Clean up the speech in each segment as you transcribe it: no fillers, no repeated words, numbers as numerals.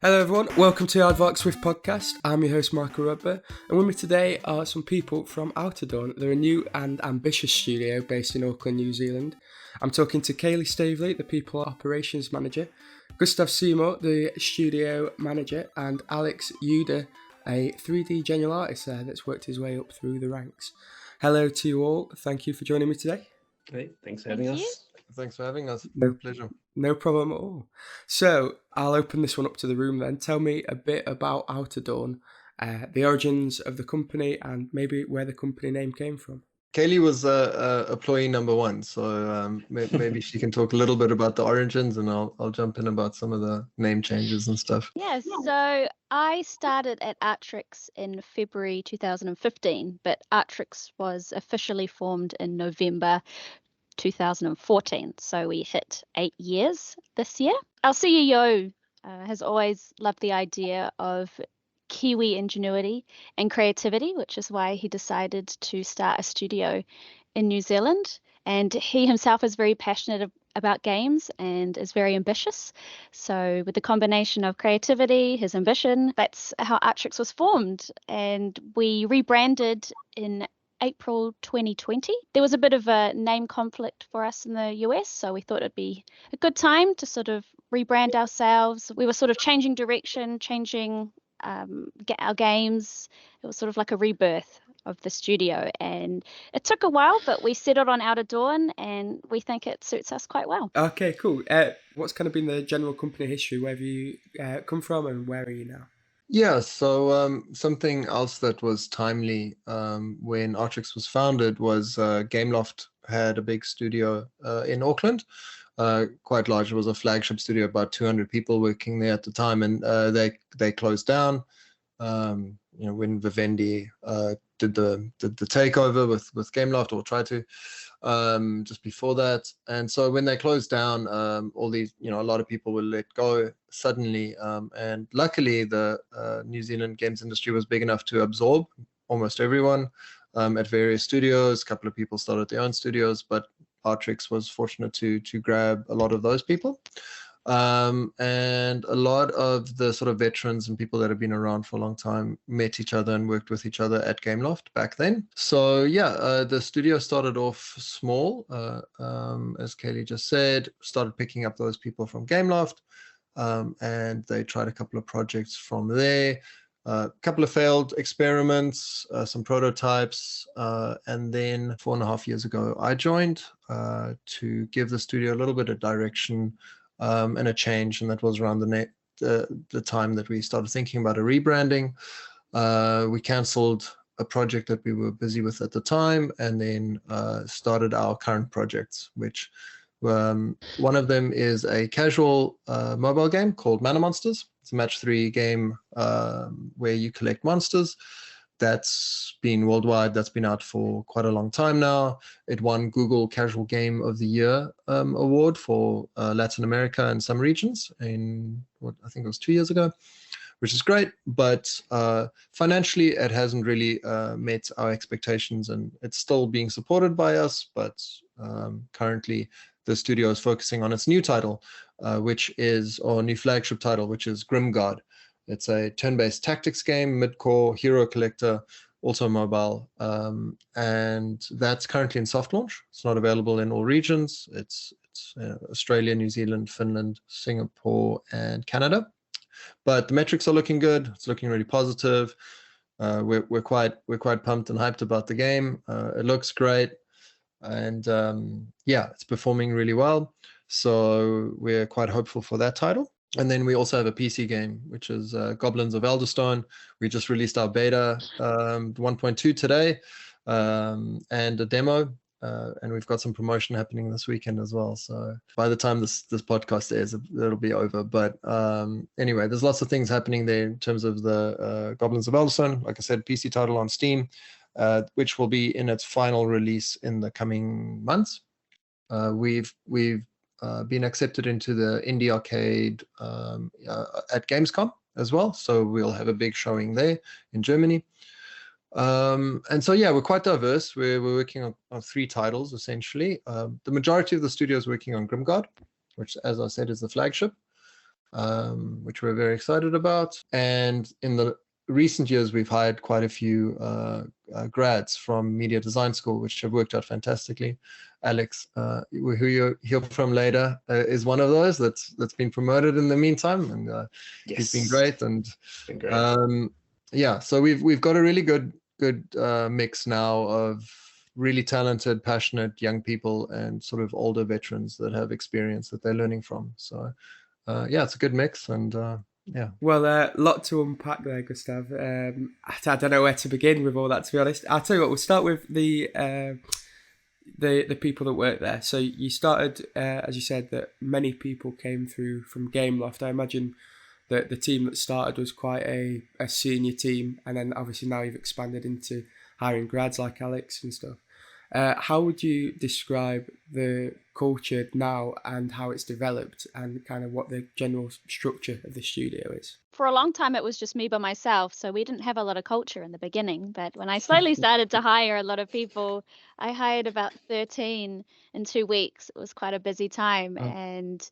Hello everyone, welcome to the Aardvark Swift podcast. I'm your host Michael Rubber, and with me today are some people from Outerdawn. They're a new and ambitious studio based in Auckland, New Zealand. I'm talking to Caley, Staveley, the People Operations Manager, Gustav Seymore, the Studio Manager, and Alex Adjur, a 3D general artist there that's worked his way up through the ranks. Hello to you all, thank you for joining me today. Great, thanks for having us. Thanks for having us. Pleasure. No problem at all. So I'll open this one up to the room then. Tell me a bit about Outerdawn, the origins of the company, and maybe where the company name came from. Caley was employee number one, so maybe she can talk a little bit about the origins, and I'll jump in about some of the name changes and stuff. Yeah, so I started at Artrix in February 2015, but Artrix was officially formed in November 2014, so we hit 8 years this year. Our CEO has always loved the idea of Kiwi ingenuity and creativity, which is why he decided to start a studio in New Zealand. And he himself is very passionate about games and is very ambitious. So with the combination of creativity, his ambition, that's how Artrix was formed. And we rebranded in April 2020. There was a bit of a name conflict for us in the US, so we thought it'd be a good time to sort of rebrand ourselves. We were sort of changing direction, changing our games. It was sort of like a rebirth of the studio, and it took a while, but we settled on Outerdawn, and we think it suits us quite well. Okay, cool. What's kind of been the general company history? Where have you come from, and where are you now? Yeah, so something else that was timely when Artrix was founded was Gameloft had a big studio in Auckland, quite large. It was a flagship studio, about 200 people working there at the time, and they closed down. When Vivendi did the takeover with Gameloft, or tried to, just before that. And so when they closed down, all these, a lot of people were let go suddenly. And luckily, the New Zealand games industry was big enough to absorb almost everyone at various studios. A couple of people started their own studios, but Artrix was fortunate to grab a lot of those people. And a lot of the sort of veterans and people that have been around for a long time met each other and worked with each other at Gameloft back then. So yeah, the studio started off small, as Caley just said, started picking up those people from Gameloft, and they tried a couple of projects from there. A couple of failed experiments, some prototypes, and then 4.5 years ago, I joined to give the studio a little bit of direction and a change, and that was around the time that we started thinking about a rebranding. We cancelled a project that we were busy with at the time, and then started our current projects, which one of them is a casual mobile game called Mana Monsters. It's a match 3 game where you collect monsters. That's been worldwide. That's been out for quite a long time now. It won Google Casual Game of the Year award for Latin America and some regions in I think it was 2 years ago, which is great. But financially, it hasn't really met our expectations, and it's still being supported by us. But currently, the studio is focusing on its new title, new flagship title, which is Grimguard. It's a turn-based tactics game, mid-core, hero collector, also mobile, and that's currently in soft launch. It's not available in all regions. It's Australia, New Zealand, Finland, Singapore, and Canada. But the metrics are looking good. It's looking really positive. We're quite pumped and hyped about the game. It looks great, and it's performing really well. So we're quite hopeful for that title. And then we also have a PC game, which is Goblins of Elderstone. We just released our beta 1.2 today, and a demo, and we've got some promotion happening this weekend as well. So by the time this podcast airs, it'll be over. But anyway, there's lots of things happening there in terms of the Goblins of Elderstone. Like I said, PC title on Steam, which will be in its final release in the coming months. We've been accepted into the Indie Arcade at Gamescom as well. So we'll have a big showing there in Germany. And so, yeah, we're quite diverse. We're working on 3 titles, essentially. The majority of the studio is working on Grimguard, which, as I said, is the flagship. which we're very excited about. And in the recent years, we've hired quite a few grads from Media Design School, which have worked out fantastically. Alex, who you'll hear from later, is one of those that's been promoted in the meantime, and he's been great. And yeah, so we've got a really good mix now of really talented, passionate young people and sort of older veterans that have experience that they're learning from. So yeah, it's a good mix, and yeah. Well, a lot to unpack there, Gustav. I don't know where to begin with all that, to be honest. I'll tell you what, we'll start with the people that work there. So you started, as you said, that many people came through from Gameloft. I imagine that the team that started was quite a senior team, and then obviously now you've expanded into hiring grads like Alex and stuff. How would you describe the culture now and how it's developed and kind of what the general structure of the studio is? For a long time, it was just me by myself, so we didn't have a lot of culture in the beginning. But when I slowly started to hire a lot of people, I hired about 13 in 2 weeks. It was quite a busy time, and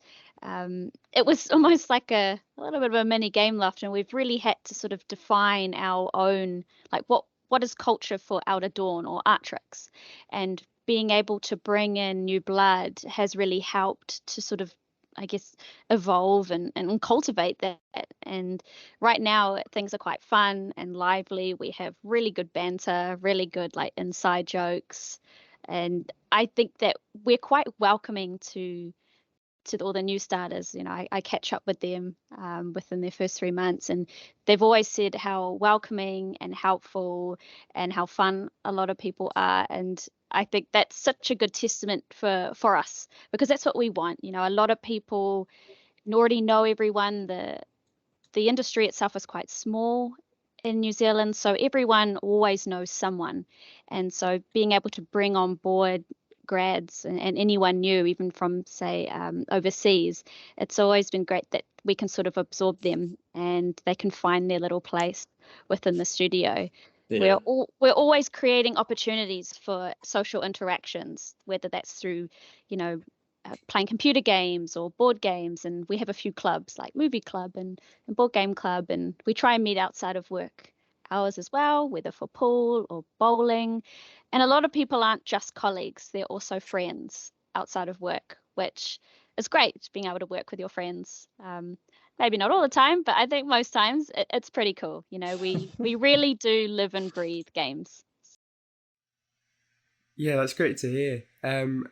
it was almost like a little bit of a mini Gameloft, and we've really had to sort of define our own, like what is culture for Outerdawn or Artrix, and being able to bring in new blood has really helped to sort of, I guess, evolve and cultivate that. And right now things are quite fun and lively. We have really good banter, really good like inside jokes, and I think that we're quite welcoming to all the new starters. You know, I catch up with them within their first 3 months, and they've always said how welcoming and helpful and how fun a lot of people are. And I think that's such a good testament for us, because that's what we want. You know, a lot of people already know everyone. The industry itself is quite small in New Zealand, so everyone always knows someone. And so being able to bring on board grads and anyone new, even from say overseas, it's always been great that we can sort of absorb them and they can find their little place within the studio. Yeah. We're always creating opportunities for social interactions, whether that's through, you know, playing computer games or board games, and we have a few clubs like movie club and board game club, and we try and meet outside of work hours as well, whether for pool or bowling. And a lot of people aren't just colleagues, they're also friends outside of work, which is great, being able to work with your friends. Maybe not all the time, but I think most times it's pretty cool. You know, we really do live and breathe games. Yeah, that's great to hear. And,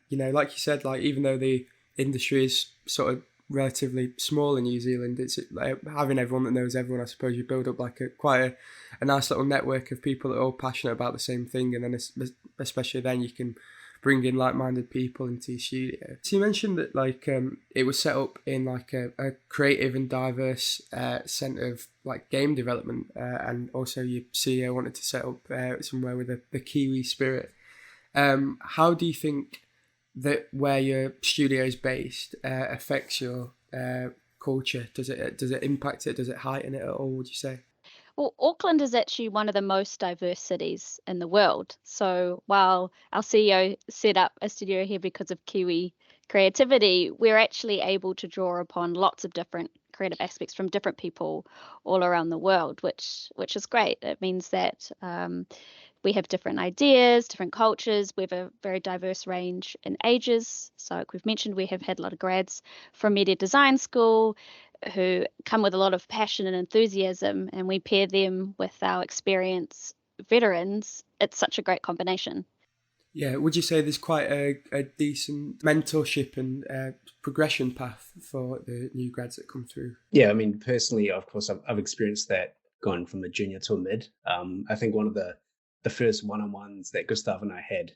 you know, like you said, like even though the industry is sort of relatively small in New Zealand, it's like having everyone that knows everyone. I suppose you build up like quite a nice little network of people that are all passionate about the same thing, and then especially then you can bring in like-minded people into your studio. So you mentioned that like it was set up in like a creative and diverse centre of like game development, and also your CEO wanted to set up somewhere with the Kiwi spirit. How do you think that where your studio is based affects your culture? Does it impact it? Does it heighten it at all, would you say? Well, Auckland is actually one of the most diverse cities in the world. So while our CEO set up a studio here because of Kiwi creativity, we're actually able to draw upon lots of different creative aspects from different people all around the world, which is great. It means that we have different ideas, different cultures. We have a very diverse range in ages. So like we've mentioned, we have had a lot of grads from Media Design School who come with a lot of passion and enthusiasm, and we pair them with our experienced veterans. It's such a great combination. Yeah, would you say there's quite a decent mentorship and progression path for the new grads that come through? Yeah, I mean, personally, of course, I've experienced that going from a junior to a mid. I think one of the first one-on-ones that Gustav and I had,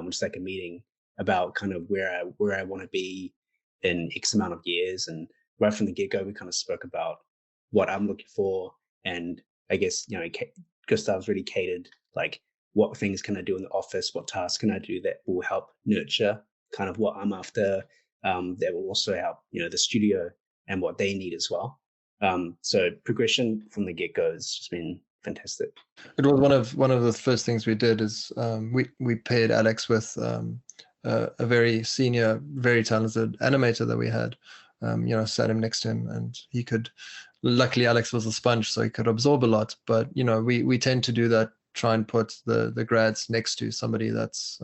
was like a meeting about kind of where I want to be in X amount of years, and right from the get-go, we kind of spoke about what I'm looking for. And I guess, you know, Gustav's really catered, like, what things can I do in the office? What tasks can I do that will help nurture kind of what I'm after, that will also help, you know, the studio and what they need as well. So progression from the get-go has just been fantastic. It was one of the first things we did is we paired Alex with a very senior, very talented animator that we had, sat him next to him, and he could. Luckily, Alex was a sponge, so he could absorb a lot. But we tend to do that. Try and put the grads next to somebody that's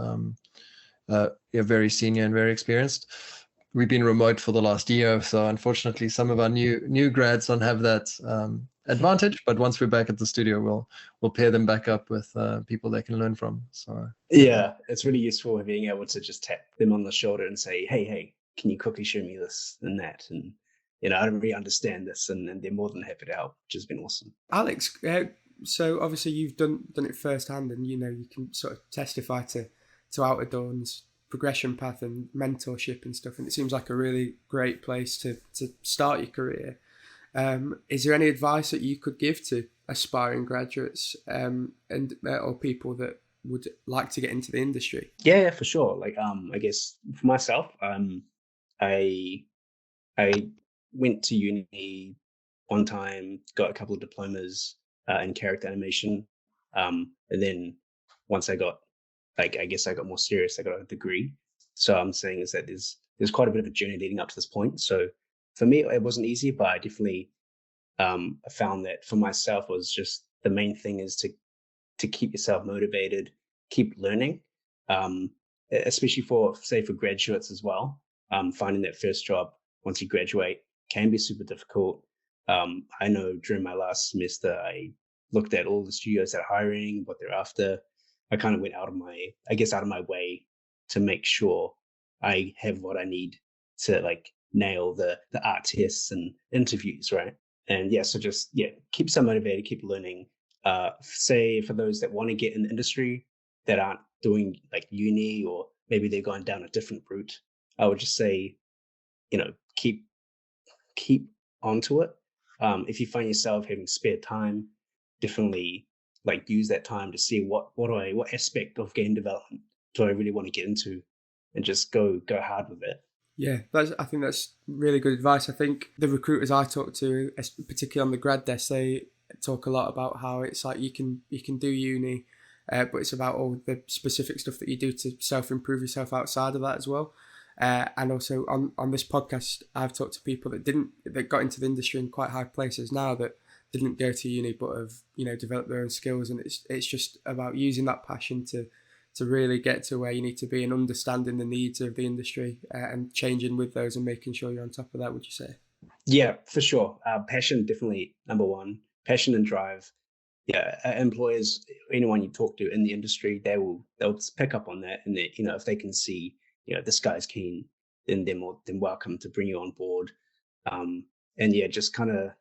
very senior and very experienced. We've been remote for the last year, so unfortunately, some of our new grads don't have that advantage. But once we're back at the studio, we'll pair them back up with people they can learn from. So yeah, it's really useful being able to just tap them on the shoulder and say, hey, can you quickly show me this and that? And I don't really understand this, and they're more than happy to help, which has been awesome. Alex, so obviously you've done it firsthand, and you can sort of testify to Outerdawn's progression path and mentorship and stuff, and it seems like a really great place to start your career. Is there any advice that you could give to aspiring graduates or people that would like to get into the industry? Yeah, for sure. Like I guess for myself, I went to uni one time, got a couple of diplomas in character animation, and then once I got more serious, I got a degree. So I'm saying is that there's quite a bit of a journey leading up to this point. So for me, it wasn't easy, but I definitely found that for myself was just the main thing is to keep yourself motivated, keep learning, especially for graduates as well. Finding that first job once you graduate can be super difficult. I know during my last semester, I looked at all the studios that are hiring, what they're after. I kind of went out of my way to make sure I have what I need to nail the art tests and interviews, right? And so just keep yourself motivated, keep learning. Say for those that want to get in the industry that aren't doing uni, or maybe they're going down a different route, I would just say, keep onto it. If you find yourself having spare time, definitely use that time to see what aspect of game development do I really want to get into, and just go hard with it. Yeah, I think that's really good advice. I think the recruiters I talk to, particularly on the grad desk, they talk a lot about how it's like you can do uni, but it's about all the specific stuff that you do to self-improve yourself outside of that as well. And also on this podcast, I've talked to people that got into the industry in quite high places now that didn't go to uni but have developed their own skills, and it's just about using that passion to really get to where you need to be and understanding the needs of the industry and changing with those and making sure you're on top of that, would you say? Yeah, for sure. Passion, definitely number one. Passion and drive. Yeah, employers, anyone you talk to in the industry, they'll pick up on that, and that if they can see this guy's keen, then they're more than welcome to bring you on board. And just kind of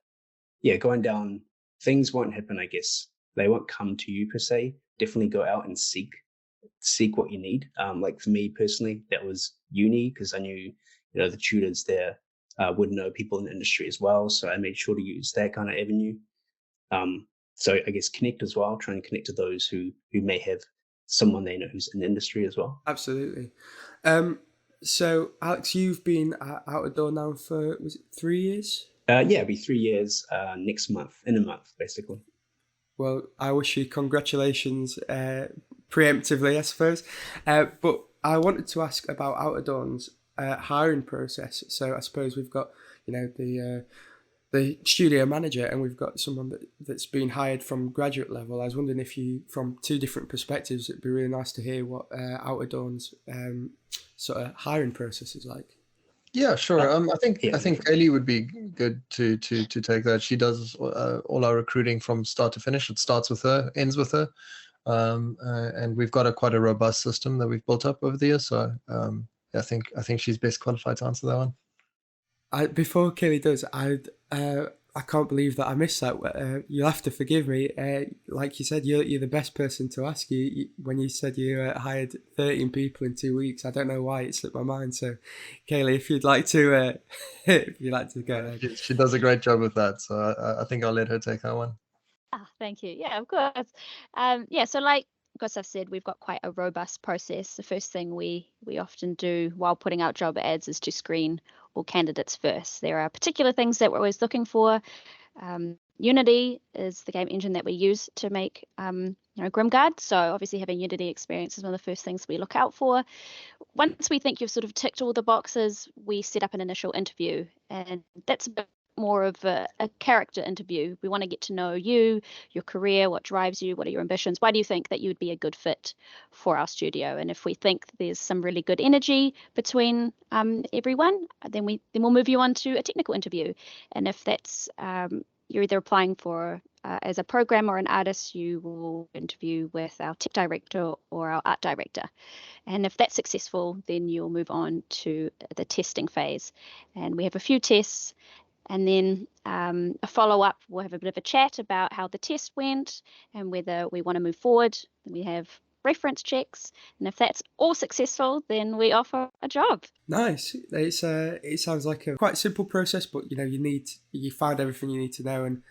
going down. Things won't happen, I guess. They won't come to you per se. Definitely go out and seek what you need. For me personally, that was uni, because I knew the tutors there would know people in the industry as well, so I made sure to use that kind of avenue. So I guess connect as well, try and connect to those who may have someone they know who's in the industry as well. Absolutely. So Alex, you've been at Outerdawn now for, was it 3 years? It'll be 3 years next month, in a month, basically. Well, I wish you congratulations preemptively, I suppose. But I wanted to ask about Outerdawn's hiring process. So I suppose we've got, the studio manager, and we've got someone that's been hired from graduate level. I was wondering if you, from two different perspectives, it'd be really nice to hear what Outerdawn's sort of hiring process is like. Yeah, sure. I think Caley would be good to take that. She does all our recruiting from start to finish. It starts with her, ends with her, and we've got quite a robust system that we've built up over the years. So I think she's best qualified to answer that one. Before Caley does, I can't believe that I missed that. You'll have to forgive me. Like you said, you're the best person to ask. When you said you hired 13 people in 2 weeks, I don't know why it slipped my mind. So, Caley, if you'd like to, go ahead. She does a great job with that. So I think I'll let her take that one. Thank you. Yeah, of course. So like Gustav said, we've got quite a robust process. The first thing we often do while putting out job ads is to screen all candidates first. There are particular things that we're always looking for. Unity is the game engine that we use to make Grimguard. So obviously having Unity experience is one of the first things we look out for. once we think you've sort of ticked all the boxes, we set up an initial interview, and that's a bit more of a character interview. We want to get to know you, your career, what drives you, what are your ambitions, why do you think that you would be a good fit for our studio? And if we think there's some really good energy between everyone, then we'll move you on to a technical interview. And if that's you're either applying for as a programmer or an artist, you will interview with our tech director or our art director. And if that's successful, then you'll move on to the testing phase. And we have a few tests, and then a follow-up. We'll have a bit of a chat about how the test went and whether we want to move forward. Then we have reference checks, and if that's all successful, then we offer a job. Nice. It sounds like a quite simple process, but you find everything you need to know, and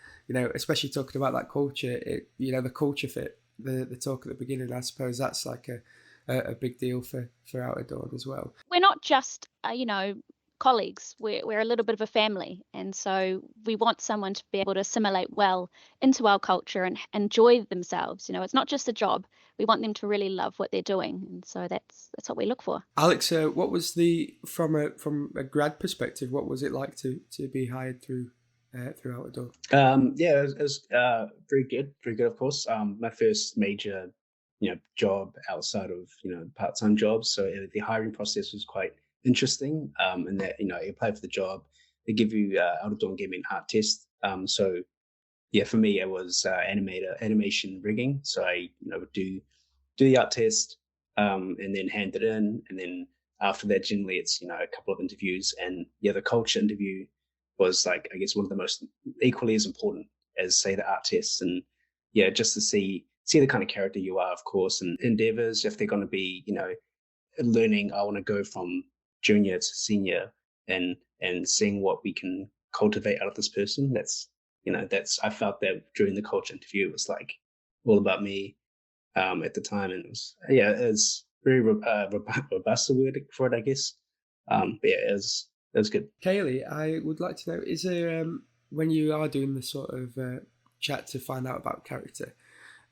especially talking about that culture, the culture fit, the talk at the beginning. I suppose that's like a big deal for Outerdawn as well. We're not just colleagues. We're a little bit of a family, and so we want someone to be able to assimilate well into our culture and enjoy themselves. It's not just a job. We want them to really love what they're doing, and so that's what we look for. Alex, what was from a grad perspective, what was it like to be hired through Outerdawn? It was very good, of course. My first major job outside of part-time jobs, so the hiring process was quite interesting, and that you apply for the job, they give you Outerdawn gave me an art test, so for me it was animation rigging. So I would do the art test, and then hand it in, and then after that generally it's a couple of interviews, and the culture interview was like, I guess, one of the most equally as important as say the art tests, and just to see the kind of character you are, of course, and endeavors, if they're going to be learning. I want to go from junior to senior, and seeing what we can cultivate out of this person. That's I felt that during the culture interview, it was like all about me at the time, and it was very robust word for it, I guess. It was good. Caley, I would like to know, is there when you are doing the sort of chat to find out about character,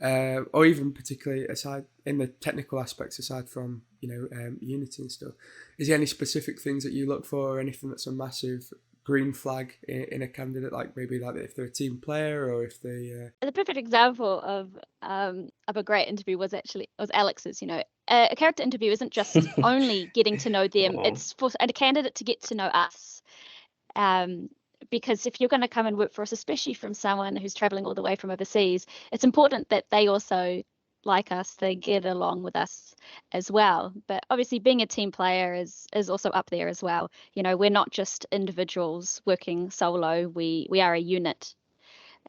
or even particularly aside in the technical aspects, aside from Unity and stuff, is there any specific things that you look for, or anything that's a massive green flag in a candidate, like maybe like if they're a team player, or if they The perfect example of a great interview was Alex's. A character interview isn't just only getting to know them, it's for a candidate to get to know us. Because if you're going to come and work for us, especially from someone who's traveling all the way from overseas, it's important that they also like us, they get along with us as well. But obviously being a team player is also up there as well. We're not just individuals working solo, we are a unit,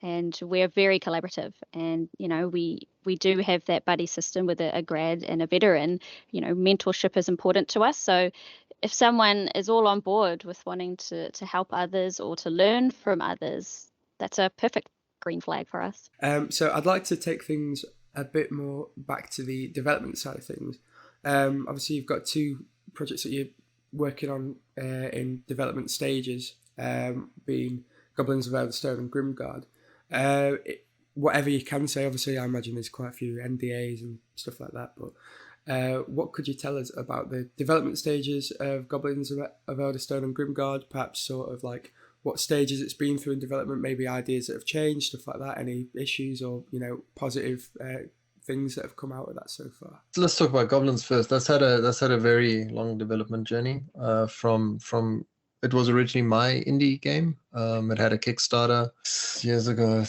and we're very collaborative, and we do have that buddy system with a grad and a veteran. Mentorship is important to us, so if someone is all on board with wanting to help others or to learn from others, that's a perfect green flag for us. So I'd like to take things a bit more back to the development side of things. Obviously you've got two projects that you're working on in development stages, being Goblins of Elderstone and Grimguard. Whatever you can say, obviously I imagine there's quite a few NDAs and stuff like that, but what could you tell us about the development stages of Goblins of Elderstone and Grimguard? Perhaps sort of like what stages it's been through in development, maybe ideas that have changed, stuff like that, any issues or positive things that have come out of that so far. So let's talk about Goblins first. That's had a very long development journey. From it was originally my indie game. It had a Kickstarter 7 years ago.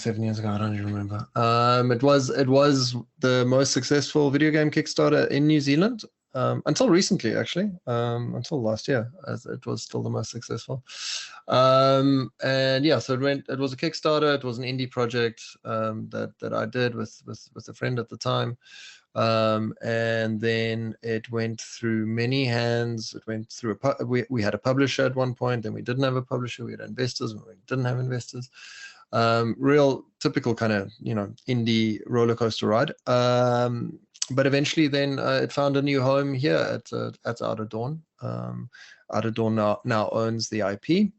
I don't even remember. It was the most successful video game Kickstarter in New Zealand until recently, actually. Until last year, as it was still the most successful. So it was a Kickstarter. It was an indie project that I did with a friend at the time. And then it went through many hands. It went through we had a publisher at one point, then we didn't have a publisher. We had investors, and we didn't have investors. Real typical kind of indie roller coaster ride. But eventually, then it found a new home here at Outerdawn. Outerdawn now owns the IP.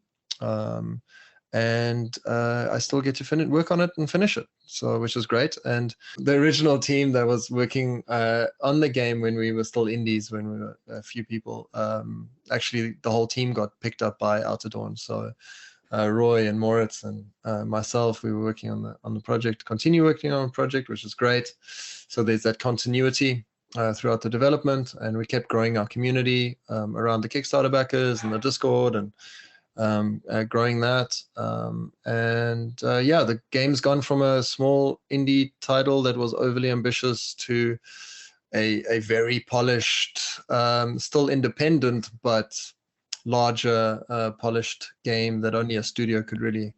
and I still get to work on it and finish it, so which is great. And the original team that was working on the game when we were still indies, when we were a few people, actually the whole team got picked up by Outerdawn. So Roy and Moritz and myself, we were working on the project, continue working on the project, which is great. So there's that continuity throughout the development, and we kept growing our community around the Kickstarter backers and the Discord, and growing that. The game's gone from a small indie title that was overly ambitious to a very polished, still independent, but larger polished game that only a studio could really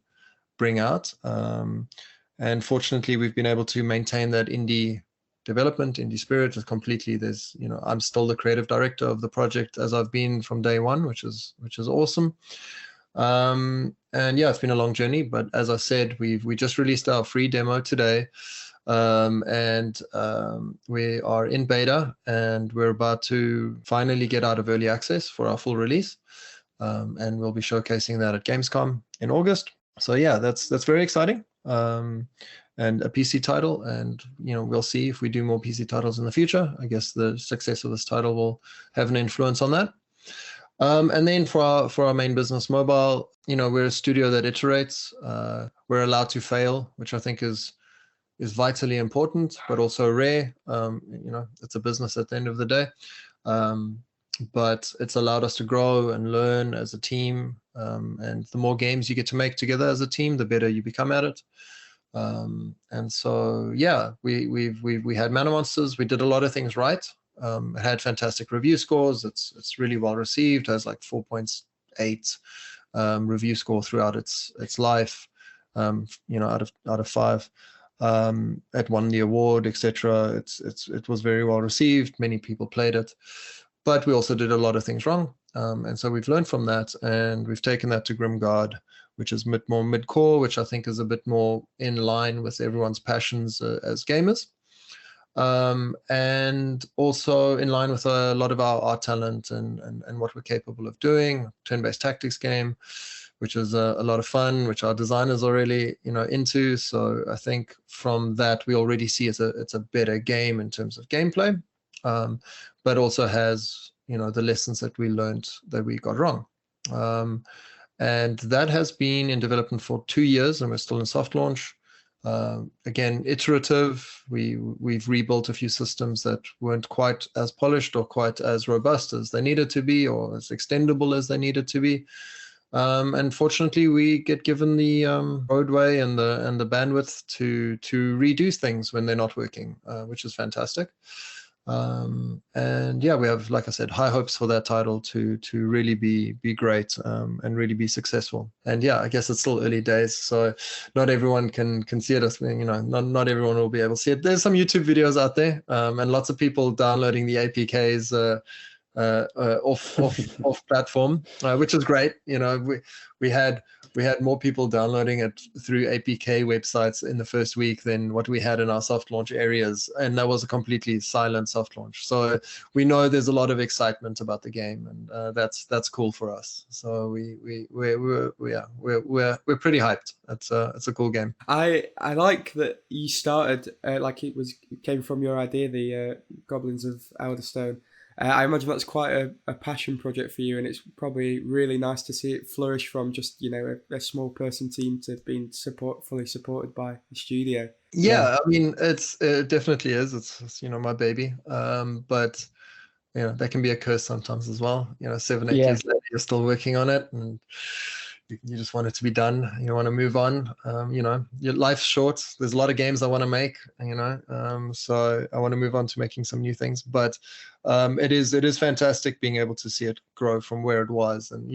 bring out. And fortunately, we've been able to maintain that indie development, indie spirit is completely. I'm still the creative director of the project, as I've been from day one, which is awesome. It's been a long journey, but as I said, we just released our free demo today. We are in beta, and we're about to finally get out of early access for our full release. And we'll be showcasing that at Gamescom in August. So yeah, that's very exciting. And a PC title, and we'll see if we do more PC titles in the future. I guess the success of this title will have an influence on that. And then for our main business, mobile, we're a studio that iterates. We're allowed to fail, which I think is vitally important, but also rare. It's a business at the end of the day. But it's allowed us to grow and learn as a team. And the more games you get to make together as a team, the better you become at it. And so, yeah, we had Mana Monsters. We did a lot of things right. It had fantastic review scores. It's really well received. Has like 4.8 review score throughout its life. Out of 5. It won the award, etc. It was very well received. Many people played it, but we also did a lot of things wrong. And so we've learned from that, and we've taken that to Grimguard, which is more mid-core, which I think is a bit more in line with everyone's passions as gamers. And also in line with a lot of our art talent and what we're capable of doing. Turn-based tactics game, which is a lot of fun, which our designers are really into. So I think from that we already see it's a better game in terms of gameplay, but also has the lessons that we learned that we got wrong. And that has been in development for 2 years, and we're still in soft launch. Again, iterative. We've rebuilt a few systems that weren't quite as polished or quite as robust as they needed to be, or as extendable as they needed to be. And fortunately, we get given the roadway and the bandwidth to redo things when they're not working, which is fantastic. And yeah, we have, like I said, high hopes for that title to really be great, and really be successful. And yeah, I guess it's still early days, so not everyone can see it. Not everyone will be able to see it. There's some YouTube videos out there, and lots of people downloading the APKs off platform, which is great. We had more people downloading it through APK websites in the first week than what we had in our soft launch areas, and that was a completely silent soft launch. So we know there's a lot of excitement about the game, and that's cool for us. So we're pretty hyped. It's a cool game. I like that you started it came from your idea, the Goblins of Elderstone. I imagine that's quite a passion project for you, and it's probably really nice to see it flourish from just a small person team to being fully supported by the studio. Yeah, I mean it definitely is. It's my baby, but that can be a curse sometimes as well. 7-8 years later, you're still working on it, and you just want it to be done. You want to move on. Your life's short. There's a lot of games I want to make. So I want to move on to making some new things. But it is fantastic being able to see it grow from where it was. And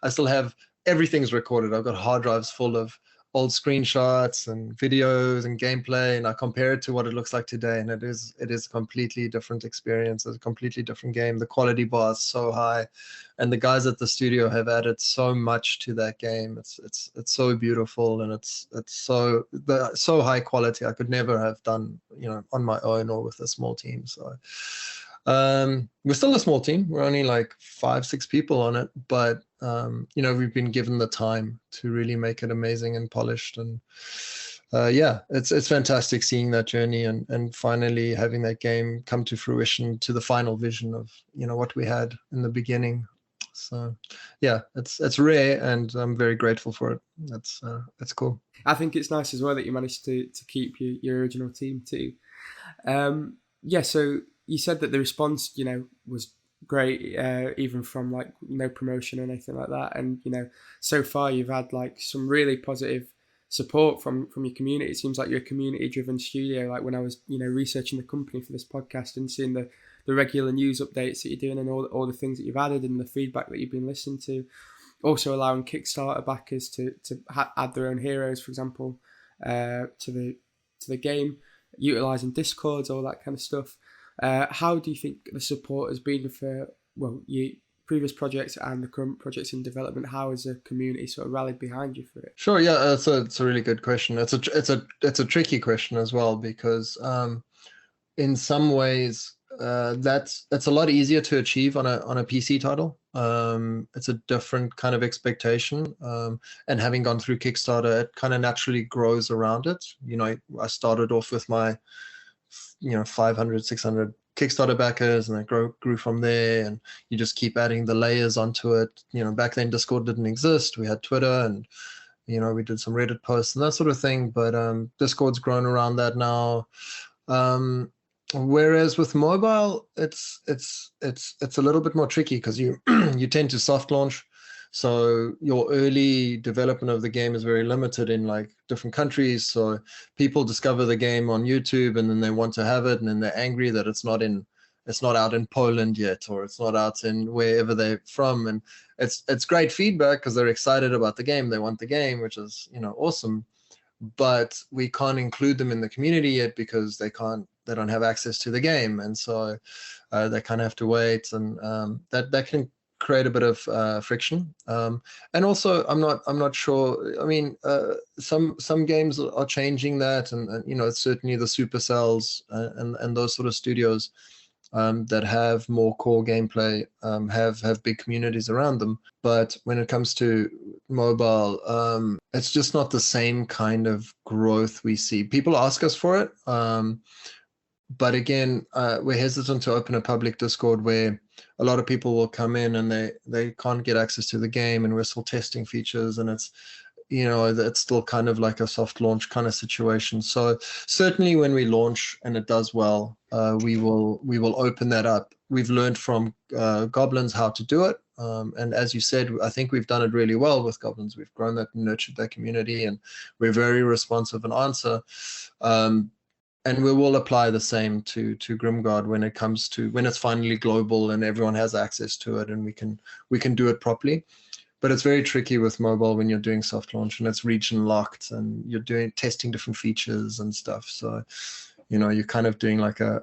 I still have everything's recorded. I've got hard drives full of old screenshots and videos and gameplay, and I compare it to what it looks like today, and it is a completely different experience. It's a completely different game. The quality bar is so high, and the guys at the studio have added so much to that game. It's so beautiful, and it's so high quality. I could never have done on my own or with a small team. So We're still a small team. We're only like 5-6 people on it, but we've been given the time to really make it amazing and polished. And it's fantastic seeing that journey and finally having that game come to fruition to the final vision of what we had in the beginning. So yeah, it's rare, and I'm very grateful for it. That's cool. I think it's nice as well that you managed to keep your original team too. So you said that the response, was great, even from like no promotion or anything like that. And, so far you've had like some really positive support from your community. It seems like you're a community driven studio. Like when I was, researching the company for this podcast and seeing the regular news updates that you're doing and all the things that you've added and the feedback that you've been listening to, also allowing Kickstarter backers to add their own heroes, for example, to the game, utilising Discords, all that kind of stuff. How do you think the support has been for your previous projects and the current projects in development? How has the community sort of rallied behind you for it? Sure, yeah, it's a really good question. It's a tricky question as well, because in some ways that's a lot easier to achieve on a PC title. It's a different kind of expectation, and having gone through Kickstarter, it kind of naturally grows around it. I started off with my 500, 600 Kickstarter backers, and I grew from there, and you just keep adding the layers onto it. Back then Discord didn't exist. We had Twitter, and we did some Reddit posts and that sort of thing, but Discord's grown around that now. Whereas with mobile, it's a little bit more tricky, because you tend to soft launch, so your early development of the game is very limited in like different countries. So people discover the game on YouTube, and then they want to have it, and then they're angry that it's not out in Poland yet, or it's not out in wherever they're from. And it's great feedback because they're excited about the game, they want the game, which is awesome. But we can't include them in the community yet because they don't have access to the game, and so they kind of have to wait, and that can create a bit of friction. And also, I'm not sure. I mean, some games are changing that, and certainly the Supercells and those sort of studios that have more core gameplay have big communities around them. But when it comes to mobile, it's just not the same kind of growth we see. People ask us for it, but again, we're hesitant to open a public Discord where a lot of people will come in and they can't get access to the game, and we're still testing features, and it's still kind of like a soft launch kind of situation. So certainly when we launch and it does well, we will open that up. We've learned from Goblins how to do it. And as you said, I think we've done it really well with Goblins. We've grown that and nurtured that community, and we're very responsive and answer. And we will apply the same to Grimguard when it's finally global and everyone has access to it, and we can do it properly. But it's very tricky with mobile when you're doing soft launch and it's region locked and you're testing different features and stuff. So, you're kind of doing like a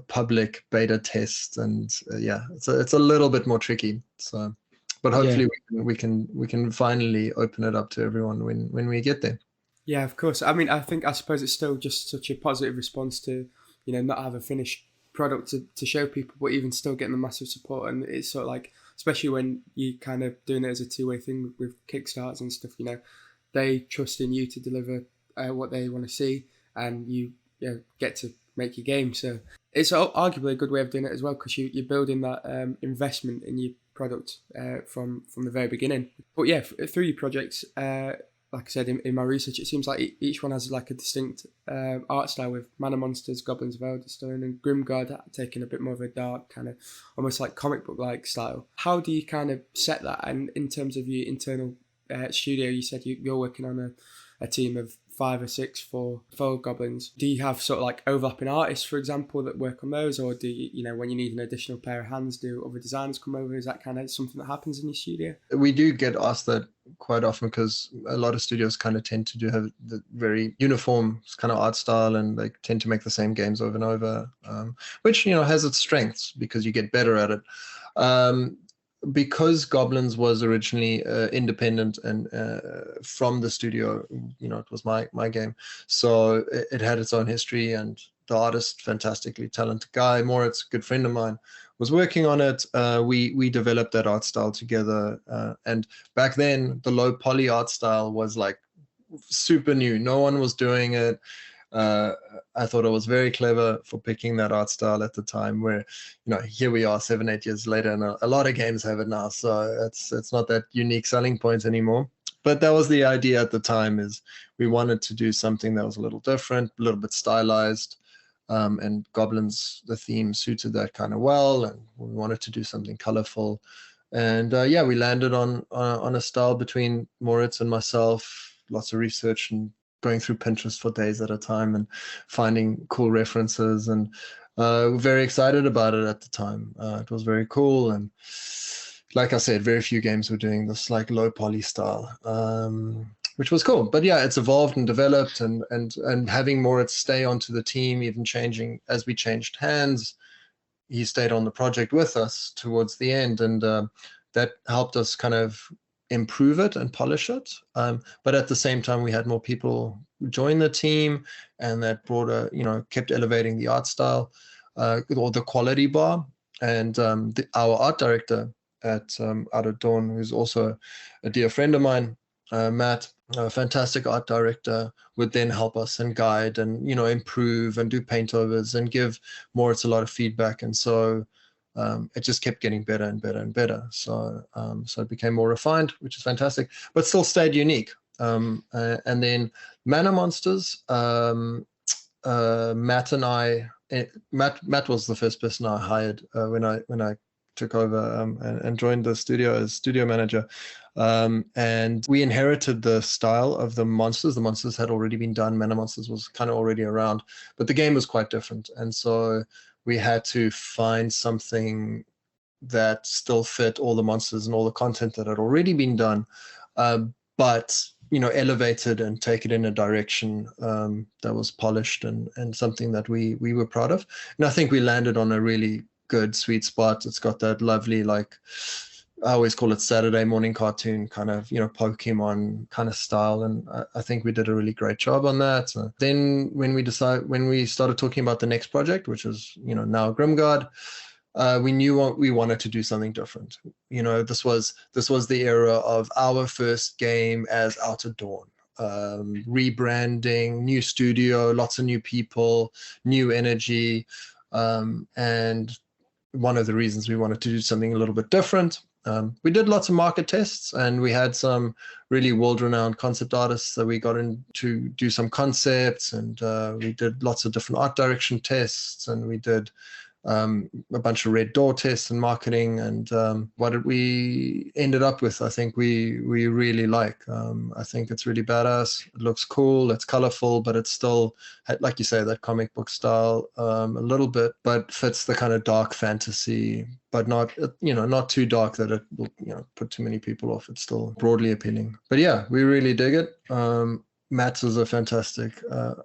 public beta test, and it's a little bit more tricky. So, but hopefully we can finally open it up to everyone when we get there. Yeah, of course. I mean, I suppose it's still just such a positive response to, not have a finished product to show people, but even still getting the massive support. And it's sort of like, especially when you kind of doing it as a two-way thing with Kickstarters and stuff, they trust in you to deliver what they want to see, and you get to make your game. So it's arguably a good way of doing it as well, because you're building that investment in your product from the very beginning. But yeah, through your projects, like I said in my research, it seems like each one has like a distinct art style, with Mana Monsters, Goblins of Elderstone, and Grimguard taking a bit more of a dark kind of almost like comic book like style. How do you kind of set that? And in terms of your internal studio, you said you're working on a team of 5 or 6 for Goblins. Do you have sort of like overlapping artists, for example, that work on those, or do you, when you need an additional pair of hands, do other designers come over? Is that kind of something that happens in your studio? We do get asked that quite often, because a lot of studios kind of tend to have the very uniform kind of art style, and they tend to make the same games over and over, which has its strengths because you get better at it. Because Goblins was originally independent and from the studio, it was my game, so it had its own history, and the artist, fantastically talented guy, Moritz, a good friend of mine, was working on it. We developed that art style together. And back then, the low poly art style was like super new. No one was doing it. I thought it was very clever for picking that art style at the time, where, here we are 7-8 years later, and a lot of games have it now. So it's not that unique selling point anymore. But that was the idea at the time, is we wanted to do something that was a little different, a little bit stylized. And Goblins, the theme suited that kind of well. And we wanted to do something colorful. And we landed on a style between Moritz and myself, lots of research and going through Pinterest for days at a time and finding cool references, and very excited about it at the time. It was very cool. And like I said, very few games were doing this like low poly style, which was cool. But yeah, it's evolved and developed, and having Moritz stay onto the team, even changing as we changed hands, he stayed on the project with us towards the end. And that helped us kind of improve it and polish it. But at the same time, we had more people join the team, and that brought kept elevating the art style, or the quality bar. And our art director at Outerdawn, who's also a dear friend of mine, Matt, a fantastic art director, would then help us and guide and, improve and do paint overs and give Moritz a lot of feedback. And so it just kept getting better and better and better. So it became more refined, which is fantastic, but still stayed unique. And then Mana Monsters, Matt and I, Matt was the first person I hired when I took over and joined the studio as studio manager. And we inherited the style of the monsters. The monsters had already been done. Mana Monsters was kind of already around, but the game was quite different. And so we had to find something that still fit all the monsters and all the content that had already been done, but elevated and take it in a direction that was polished and something that we were proud of. And I think we landed on a really good sweet spot. It's got that lovely, like, I always call it Saturday morning cartoon kind of, Pokemon kind of style. And I think we did a really great job on that. So then when we started talking about the next project, which is, now Grimguard, we knew we wanted to do something different. This was the era of our first game as Outerdawn. Rebranding, new studio, lots of new people, new energy. And one of the reasons we wanted to do something a little bit different. We did lots of market tests, and we had some really world-renowned concept artists that we got in to do some concepts, and we did lots of different art direction tests, and we did a bunch of red door tests and marketing. And what did we ended up with? I think we really like. I think it's really badass. It looks cool. It's colorful, but it's still, like you say, that comic book style a little bit, but fits the kind of dark fantasy, but not too dark that it will put too many people off. It's still broadly appealing. But yeah, we really dig it. Matt is a fantastic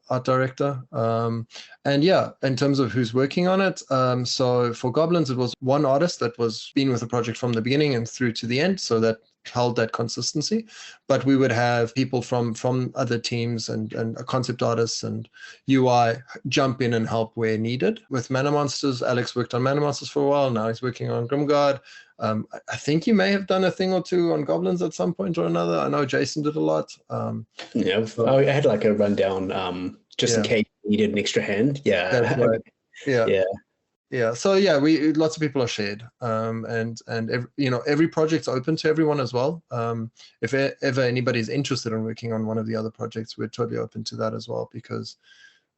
art director. And yeah, in terms of who's working on it, so for Goblins, it was one artist that was been with the project from the beginning and through to the end, so that held that consistency. But we would have people from other teams and concept artists and UI jump in and help where needed. With Mana Monsters, Alex worked on Mana Monsters for a while. Now he's working on Grimguard. I think you may have done a thing or two on Goblins at some point or another. I know Jason did a lot. I had like a rundown just in case you needed an extra hand. Yeah. That's right. Yeah. So yeah, lots of people are shared, and every project's open to everyone as well. If ever anybody's interested in working on one of the other projects, we're totally open to that as well, because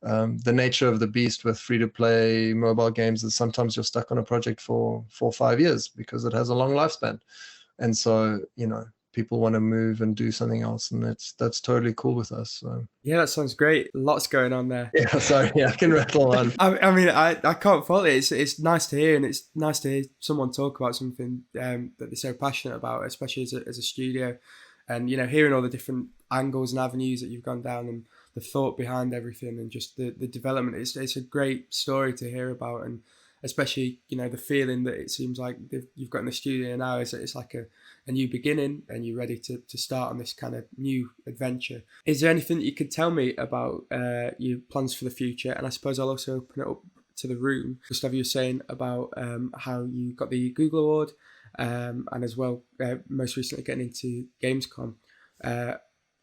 the nature of the beast with free-to-play mobile games is sometimes you're stuck on a project for 4 or 5 years because it has a long lifespan, and so people want to move and do something else, and that's totally cool with us. So. Yeah, that sounds great. Lots going on there. Yeah, sorry, I can rattle on. I mean, I can't fault it. It's nice to hear, and it's nice to hear someone talk about something that they're so passionate about, especially as a studio, and hearing all the different angles and avenues that you've gone down and the thought behind everything and just the development. It's a great story to hear about, and especially, the feeling that it seems like you've got in the studio now is that it's like a new beginning and you're ready to start on this kind of new adventure. Is there anything that you could tell me about your plans for the future? And I suppose I'll also open it up to the room. Gustav, you were saying about how you got the Google Award and as well most recently getting into Gamescom.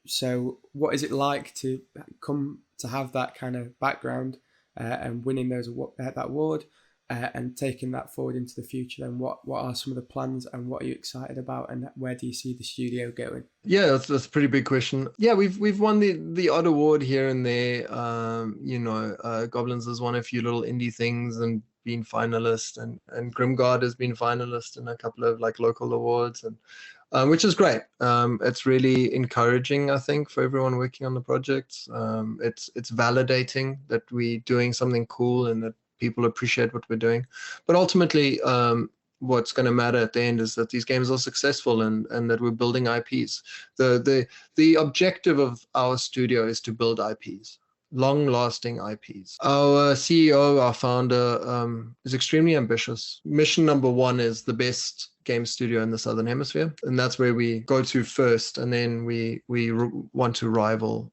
So what is it like to come to have that kind of background and winning that award and taking that forward into the future? Then what are some of the plans and what are you excited about, and where do you see the studio going? Yeah, that's a pretty big question. Yeah, we've won the odd award here and there. Goblins has won a few little indie things and been finalist, and Grimguard has been finalist in a couple of like local awards, and which is great. It's really encouraging, I think, for everyone working on the projects. It's validating that we're doing something cool and that people appreciate what we're doing. But ultimately, what's going to matter at the end is that these games are successful and that we're building IPs. The objective of our studio is to build IPs. Long-lasting IPs. Our CEO, our founder, is extremely ambitious. Mission number one is the best game studio in the Southern Hemisphere, and that's where we go to first, and then we want to rival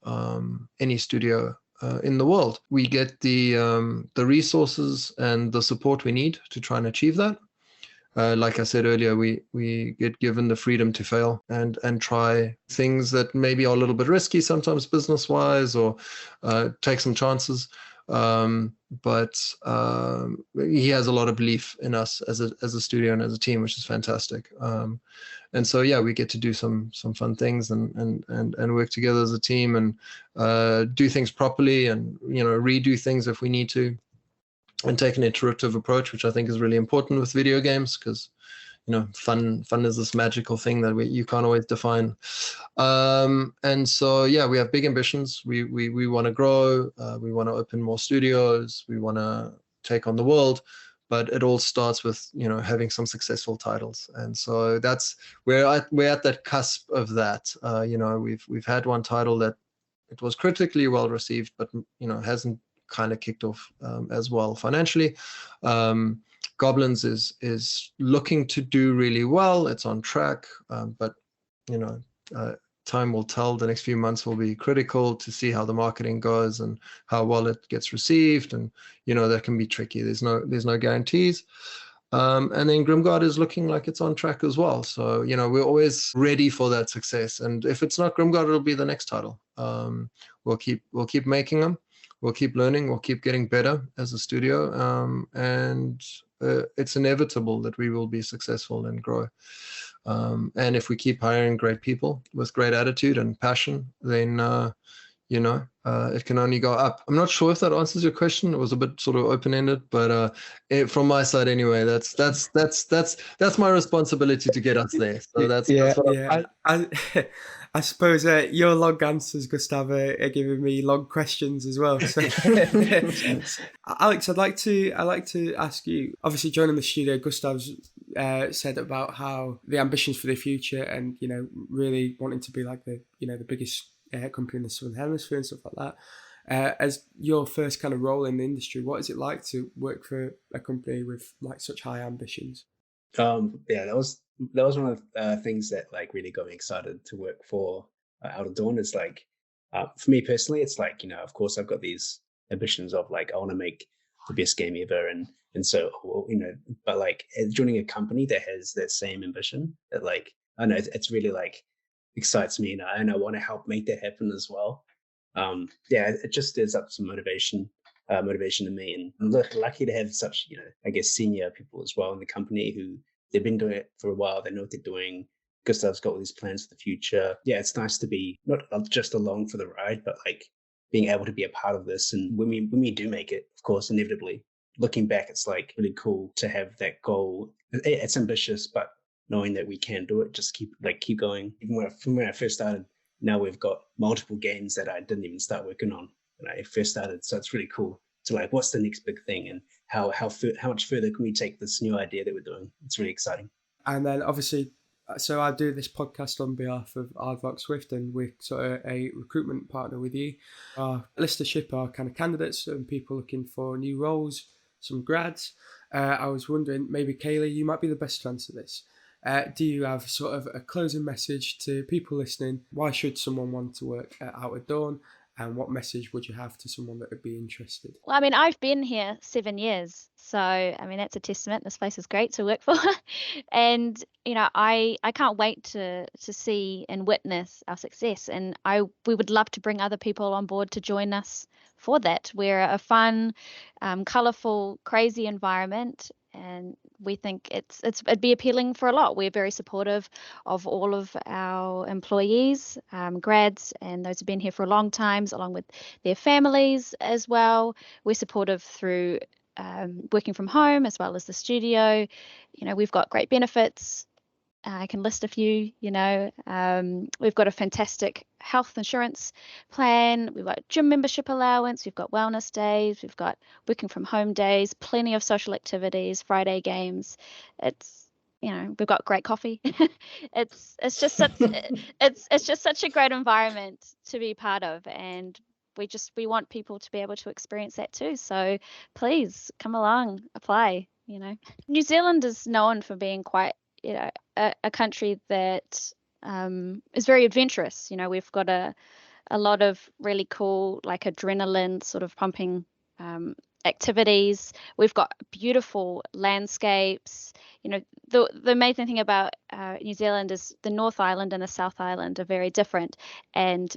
any studio in the world. We get the resources and the support we need to try and achieve that. Like I said earlier, we get given the freedom to fail and try things that maybe are a little bit risky sometimes business-wise, or take some chances. But he has a lot of belief in us as a studio and as a team, which is fantastic. And so yeah, we get to do some fun things and work together as a team and do things properly, and redo things if we need to. And take an iterative approach, which I think is really important with video games, because fun is this magical thing that you can't always define. And so yeah, we have big ambitions. We want to grow. We want to open more studios. We want to take on the world. But it all starts with having some successful titles. And so that's we're at that cusp of that. We've had one title that it was critically well received, but hasn't kind of kicked off as well financially. Goblins is looking to do really well. It's on track, but time will tell. The next few months will be critical to see how the marketing goes and how well it gets received, and that can be tricky. There's no guarantees. And then Grimguard is looking like it's on track as well. So we're always ready for that success. And if it's not Grimguard, it'll be the next title. We'll keep making them. We'll keep learning. We'll keep getting better as a studio, and it's inevitable that we will be successful and grow. And if we keep hiring great people with great attitude and passion, then it can only go up. I'm not sure if that answers your question. It was a bit sort of open-ended, but from my side anyway, that's my responsibility to get us there. So that's what I suppose your long answers, Gustav, are giving me long questions as well. So, Alex, I'd like to ask you. Obviously, joining the studio, Gustav's said about how the ambitions for the future, and really wanting to be like the biggest company in the Southern Hemisphere and stuff like that. As your first kind of role in the industry, what is it like to work for a company with like such high ambitions? That was one of the things that like really got me excited to work for Outerdawn. Is like for me personally, it's like of course I've got these ambitions of like I want to make the best game ever, and so but like joining a company that has that same ambition, that like I know it's really like excites me, and I want to help make that happen as well. It just stirs up some motivation to me, and I'm lucky to have such I guess senior people as well in the company who they've been doing it for a while. They know what they're doing. Gustav's got all these plans for the future. Yeah, it's nice to be not just along for the ride, but like being able to be a part of this. And when we do make it, of course, inevitably, looking back, it's like really cool to have that goal. It's ambitious, but knowing that we can do it, just keep going. Even from when I first started, now we've got multiple games that I didn't even start working on when I first started. So it's really cool to like, what's the next big thing, and how much further can we take this new idea that we're doing? It's really exciting. And then obviously, so I do this podcast on behalf of Aardvark Swift, and we're sort of a recruitment partner with you. Our listenership are kind of candidates and people looking for new roles, some grads. I was wondering, maybe Caley, you might be the best to answer this. Do you have sort of a closing message to people listening? Why should someone want to work at Outerdawn? And what message would you have to someone that would be interested? Well, I mean, I've been here 7 years, so I mean that's a testament. This place is great to work for, and I can't wait to see and witness our success. And we would love to bring other people on board to join us for that. We're a fun, colourful, crazy environment, and we think it'd be appealing for a lot. We're very supportive of all of our employees, grads, and those who've been here for a long time, along with their families as well. We're supportive through working from home as well as the studio. We've got great benefits. I can list a few. We've got a fantastic health insurance plan. We've got gym membership allowance. We've got wellness days. We've got working from home days. Plenty of social activities. Friday games. We've got great coffee. it's just such a great environment to be part of, and we want people to be able to experience that too. So please come along, apply. New Zealand is known for being quite a country that is very adventurous. We've got a lot of really cool, like adrenaline sort of pumping activities. We've got beautiful landscapes. The amazing thing about New Zealand is the North Island and the South Island are very different, and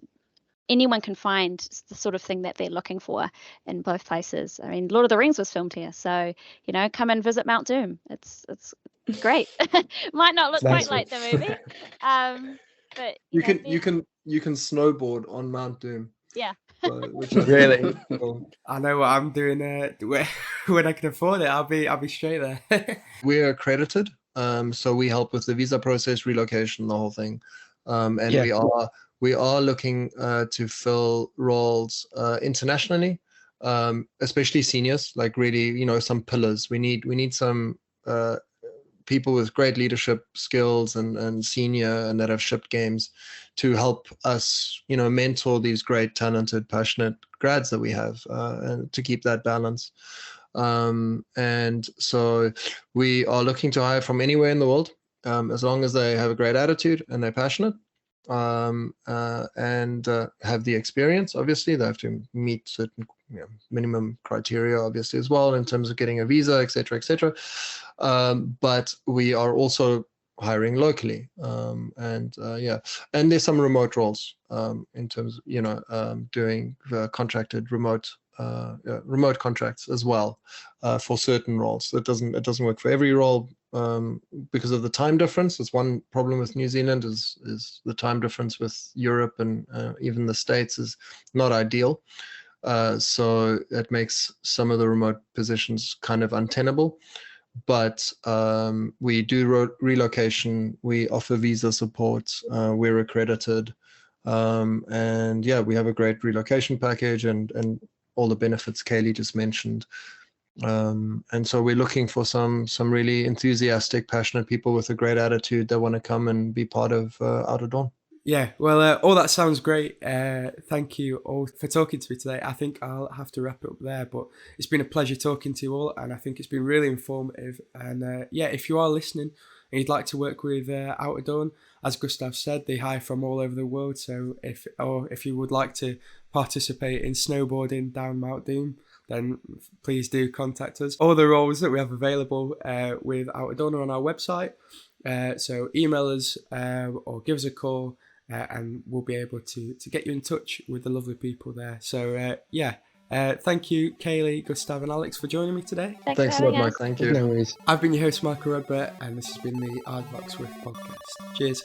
anyone can find the sort of thing that they're looking for in both places. I mean, Lord of the Rings was filmed here, so come and visit Mount Doom. It's great. Might not look quite like the movie, but you can snowboard on Mount Doom. Yeah. Which is really cool. I know what I'm doing when I can afford it. I'll be straight there. We're accredited, so we help with the visa process, relocation, the whole thing, and we are looking to fill roles internationally, especially seniors, like really, some pillars. We need some people with great leadership skills and senior and that have shipped games to help us, mentor these great, talented, passionate grads that we have, and to keep that balance. And so we are looking to hire from anywhere in the world, as long as they have a great attitude and they're passionate. And have the experience. Obviously they have to meet certain minimum criteria obviously as well in terms of getting a visa, etc. But we are also hiring locally, and there's some remote roles in terms of doing contracted remote contracts as well for certain roles. It doesn't work for every role because of the time difference. It's one problem with New Zealand is the time difference with Europe and even the States is not ideal. So it makes some of the remote positions kind of untenable. But we do relocation. We offer visa support. We're accredited. And we have a great relocation package and all the benefits Caley just mentioned. And so we're looking for some really enthusiastic, passionate people with a great attitude that want to come and be part of Outerdawn. Yeah, well, all that sounds great. Thank you all for talking to me today. I think I'll have to wrap it up there, but it's been a pleasure talking to you all, and I think it's been really informative. And if you are listening and you'd like to work with Outerdawn, as Gustav said, they hire from all over the world. So if you would like to participate in snowboarding down Mount Doom, then please do contact us. All the roles that we have available with Outerdawn are on our website. So email us or give us a call, and we'll be able to get you in touch with the lovely people there. So thank you, Caley, Gustav and Alex for joining me today. Thanks a lot, Mike. Thank you. No worries. I've been your host, Michael Redbert, and this has been the Aardvark Swift podcast. Cheers.